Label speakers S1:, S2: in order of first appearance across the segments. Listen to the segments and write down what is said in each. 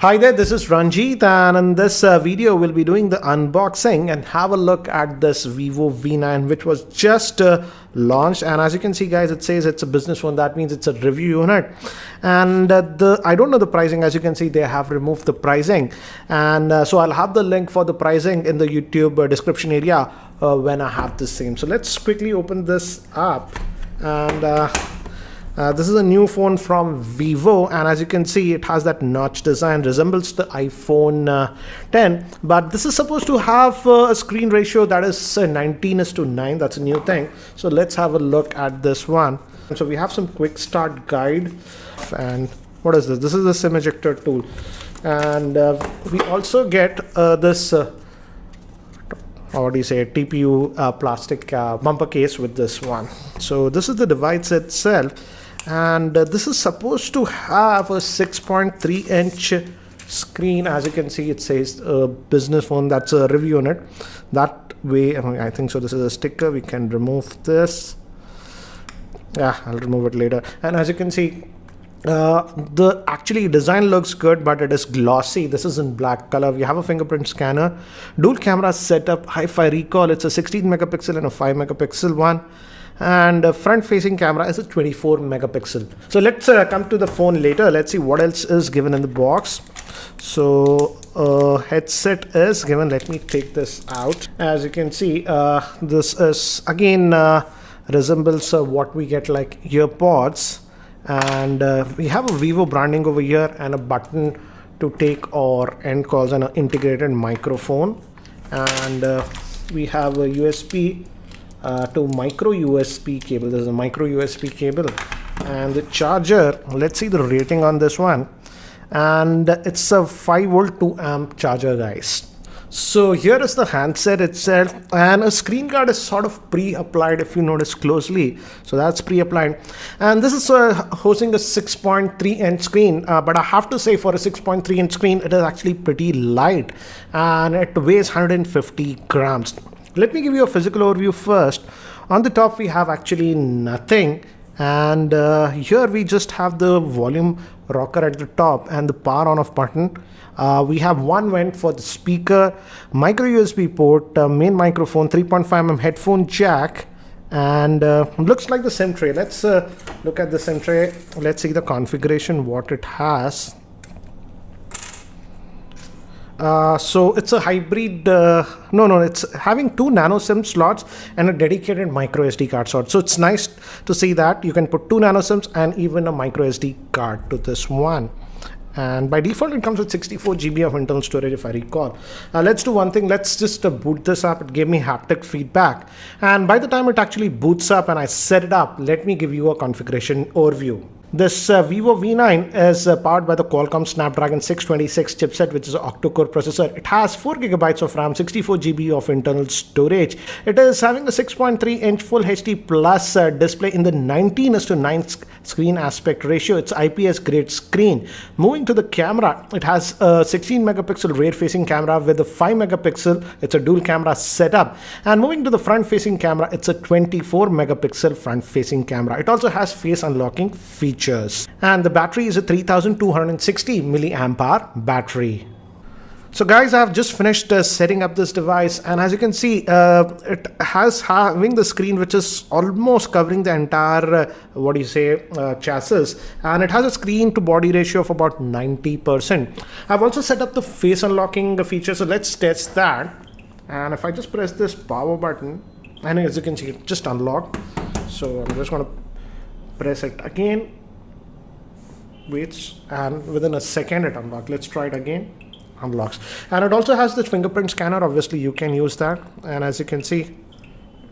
S1: Hi there, this is Ranjit, and in this video we'll be doing the unboxing and have a look at this Vivo V9 which was just launched. And as you can see guys, it says it's a business phone. That means it's a review unit, and I don't know the pricing. As you can see, they have removed the pricing, and so I'll have the link for the pricing in the YouTube description area when I have the same. So let's quickly open this up, and this is a new phone from Vivo, and as you can see, it has that notch design, resembles the iPhone 10, but this is supposed to have a screen ratio that is 19:9. That's a new thing. So let's have a look at this one. So we have some quick start guide, and what is this? This is the SIM ejector tool, and we also get this what do you say, TPU plastic bumper case with this one. So this is the device itself, and this is supposed to have a 6.3-inch screen. As you can see, it says business phone. That's a review unit. That way, I think so. This is a sticker. We can remove this. Yeah, I'll remove it later. And as you can see, the actually design looks good, but it is glossy. This is in black color. We have a fingerprint scanner, dual camera setup, hi-fi recall. It's a 16 megapixel and a 5 megapixel one, and a front facing camera is a 24 megapixel. So let's come to the phone later. Let's see what else is given in the box. So headset is given. Let me take this out. As you can see, this is again resembles what we get like earpods. And we have a Vivo branding over here and a button to take or end calls and an integrated microphone, and we have a USB to micro USB cable. There's a micro USB cable, and the charger, let's see the rating on this one, and it's a 5-volt 2-amp charger guys. So here is the handset itself, and a screen guard is sort of pre-applied if you notice closely. So that's pre-applied, and this is hosting a 6.3-inch screen, but I have to say for a 6.3-inch screen it is actually pretty light, and it weighs 150 grams. Let me give you a physical overview first. On the top we have actually nothing, and here we just have the volume rocker at the top and the power on off button. We have one vent for the speaker, micro USB port, main microphone, 3.5mm headphone jack, and looks like the SIM tray. Let's look at the SIM tray. Let's see the configuration, what it has. So it's a hybrid, it's having 2 nano SIM slots and a dedicated micro SD card slot. So it's nice to see that you can put 2 nano SIMs and even a micro SD card to this one. And by default it comes with 64 GB of internal storage if I recall. Let's do one thing. Let's just boot this up. It gave me haptic feedback, and by the time it actually boots up and I set it up, let me give you a configuration overview. This Vivo V9 is powered by the Qualcomm Snapdragon 626 chipset, which is an octa-core processor. It has 4 GB of RAM, 64 GB of internal storage. It is having a 6.3-inch Full HD Plus display in the 19:9 screen aspect ratio. It's IPS grade screen. Moving to the camera, it has a 16 megapixel rear facing camera with a 5 megapixel. It's a dual camera setup. And moving to the front facing camera, it's a 24 megapixel front facing camera. It also has face unlocking feature. And the battery is a 3260 milliamp hour battery. So guys, I have just finished setting up this device, and as you can see, it has having the screen which is almost covering the entire chassis, and it has a screen to body ratio of about 90%. I've also set up the face unlocking feature, so let's test that. And if I just press this power button, and as you can see, it just unlocked. So I'm just going to press it again. Waits, and within a second it unlocks. Let's try it again. Unlocks. And it also has the fingerprint scanner. Obviously you can use that, and as you can see,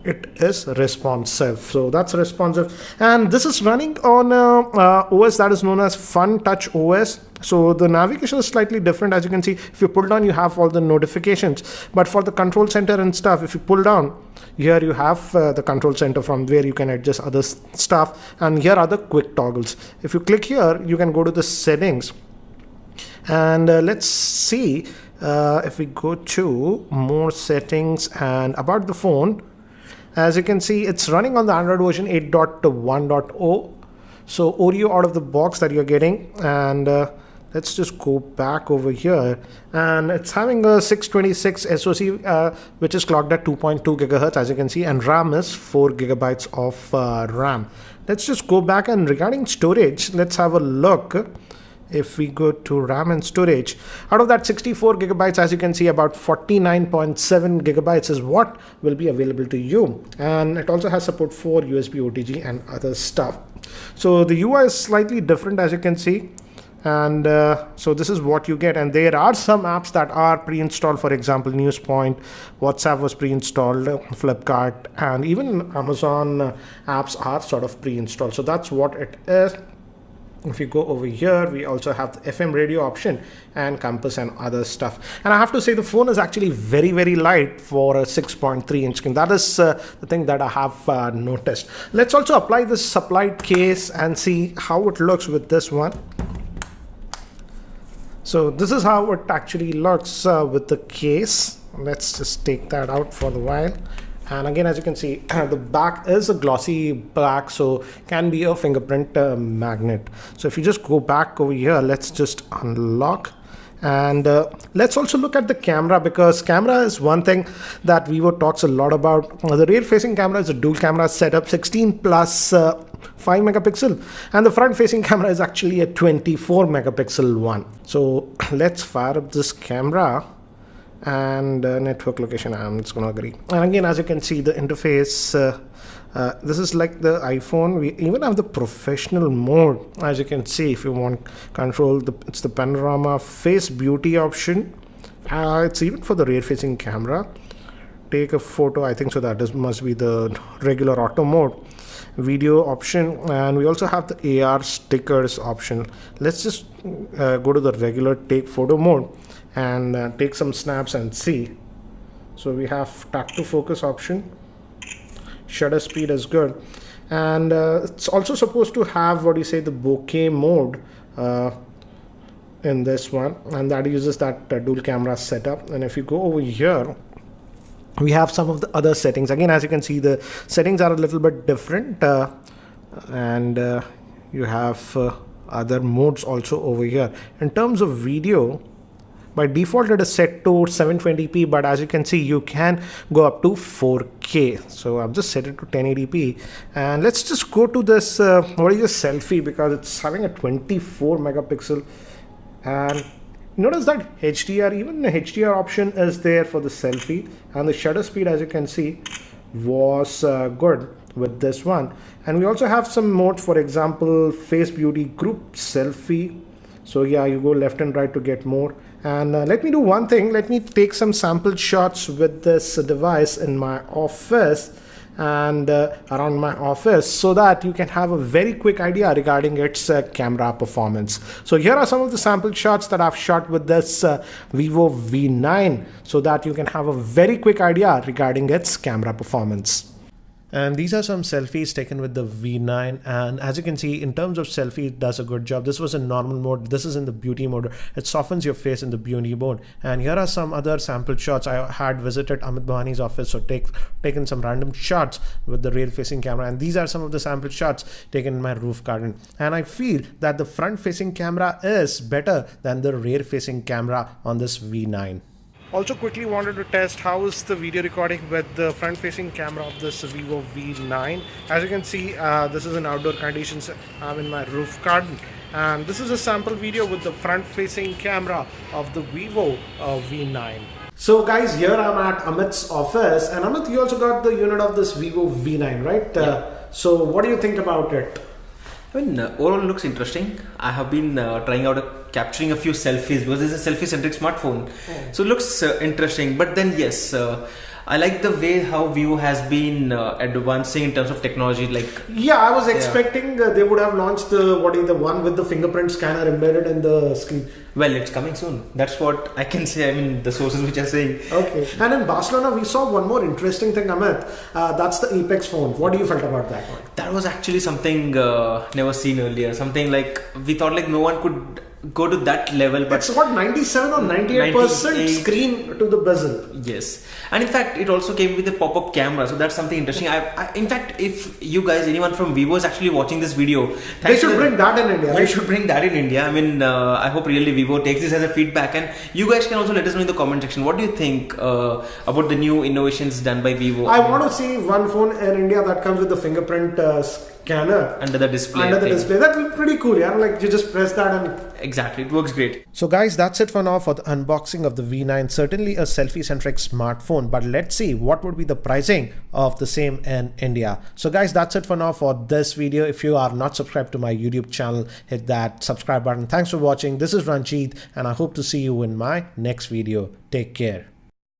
S1: it is responsive. So that's responsive, and this is running on OS that is known as Fun Touch OS. So the navigation is slightly different. As you can see, if you pull down, you have all the notifications, but for the control center and stuff, if you pull down, here you have the control center from where you can adjust other stuff, and here are the quick toggles. If you click here, you can go to the settings, and let's see if we go to more settings and about the phone. As you can see, it's running on the Android version 8.1.0. So Oreo out of the box that you're getting, and let's just go back over here, and it's having a 626 SoC, which is clocked at 2.2 gigahertz, as you can see, and RAM is 4 gigabytes of RAM. Let's just go back, and regarding storage, let's have a look. If we go to RAM and storage, out of that 64 gigabytes, as you can see, about 49.7 gigabytes is what will be available to you. And it also has support for USB OTG and other stuff. So the UI is slightly different, as you can see. And so this is what you get, and there are some apps that are pre-installed. For example, NewsPoint, WhatsApp was pre-installed, Flipkart, and even Amazon apps are sort of pre-installed. So that's what it is. If you go over here, we also have the FM radio option and compass and other stuff. And I have to say, the phone is actually very, very light for a 6.3-inch screen. That is the thing that I have noticed. Let's also apply this supplied case and see how it looks with this one. So this is how it actually looks with the case. Let's just take that out for the while. And again, as you can see, the back is a glossy black, so can be a fingerprint magnet. So if you just go back over here, let's just unlock. And let's also look at the camera, because camera is one thing that Vivo talks a lot about. The rear facing camera is a dual camera setup, 16 plus 5 megapixel, and the front facing camera is actually a 24 megapixel one. So let's fire up this camera. And network location, I'm just going to agree. And again, as you can see, the interface, this is like the iPhone. We even have the professional mode, as you can see. If you want control, it's the panorama, face beauty option. It's even for the rear facing camera. Take a photo, I think so that must be the regular auto mode. Video option, and we also have the AR stickers option. Let's just go to the regular take photo mode and take some snaps and see. So we have tap to focus option, shutter speed is good, and it's also supposed to have what you say, the bokeh mode in this one, and that uses that dual camera setup. And if you go over here, we have some of the other settings. Again, as you can see, the settings are a little bit different, and you have other modes also over here. In terms of video, by default it is set to 720p, but as you can see, you can go up to 4K. So I've just set it to 1080p, and let's just go to this what is this selfie, because it's having a 24 megapixel, and notice that HDR, even the HDR option is there for the selfie, and the shutter speed, as you can see, was good with this one. And we also have some modes, for example, face beauty, group selfie. So yeah, you go left and right to get more. And let me do one thing. Let me take some sample shots with this device in my office and around my office, so that you can have a very quick idea regarding its camera performance. So here are some of the sample shots that I've shot with this Vivo V9, so that you can have a very quick idea regarding its camera performance. And these are some selfies taken with the V9, and as you can see, in terms of selfie, it does a good job. This was in normal mode, this is in the beauty mode. It softens your face in the beauty mode. And here are some other sample shots. I had visited Amit Bhawani's office, so taken some random shots with the rear facing camera, and these are some of the sample shots taken in my roof garden. And I feel that the front facing camera is better than the rear facing camera on this V9. Also quickly wanted to test how is the video recording with the front facing camera of this Vivo V9. As you can see, this is in outdoor conditions. I'm in my roof garden, and this is a sample video with the front facing camera of the Vivo V9. So guys, here I'm at Amit's office, and Amit, you also got the unit of this Vivo V9, right?
S2: Yeah.
S1: So what do you think about it?
S2: I mean, overall looks interesting. I have been trying out capturing a few selfies, because this is a selfie-centric smartphone. So it looks interesting. But then yes, I like the way how Vivo has been advancing in terms of technology. Like,
S1: yeah, I was expecting they would have launched the one with the fingerprint scanner embedded in the screen.
S2: Well, it's coming soon. That's what I can say. I mean, the sources which are saying.
S1: Okay. And in Barcelona, we saw one more interesting thing, Amit. That's the Apex phone. What do you felt about that one?
S2: That was actually something never seen earlier. Something like we thought like no one could go to that level. But
S1: it's what, 97 or 98%
S2: 98.
S1: screen to the bezel.
S2: Yes, and in fact it also came with a pop-up camera, so that's something interesting. In fact, if you guys, anyone from Vivo is actually watching this video,
S1: they should bring that in India.
S2: They should bring that in India. I mean, I hope really Vivo takes this as a feedback, and you guys can also let us know in the comment section what do you think about the new innovations done by Vivo.
S1: I want to see one phone in India that comes with the fingerprint scanner
S2: under the display.
S1: That will be pretty cool. Yeah, like you just press that and
S2: exactly, it works great.
S1: So guys, that's it for now for the unboxing of the V9. Certainly a selfie-centric smartphone, but let's see what would be the pricing of the same in India. So guys, that's it for now for this video. If you are not subscribed to my YouTube channel, hit that subscribe button. Thanks for watching. This is Ranjit, and I hope to see you in my next video. Take care.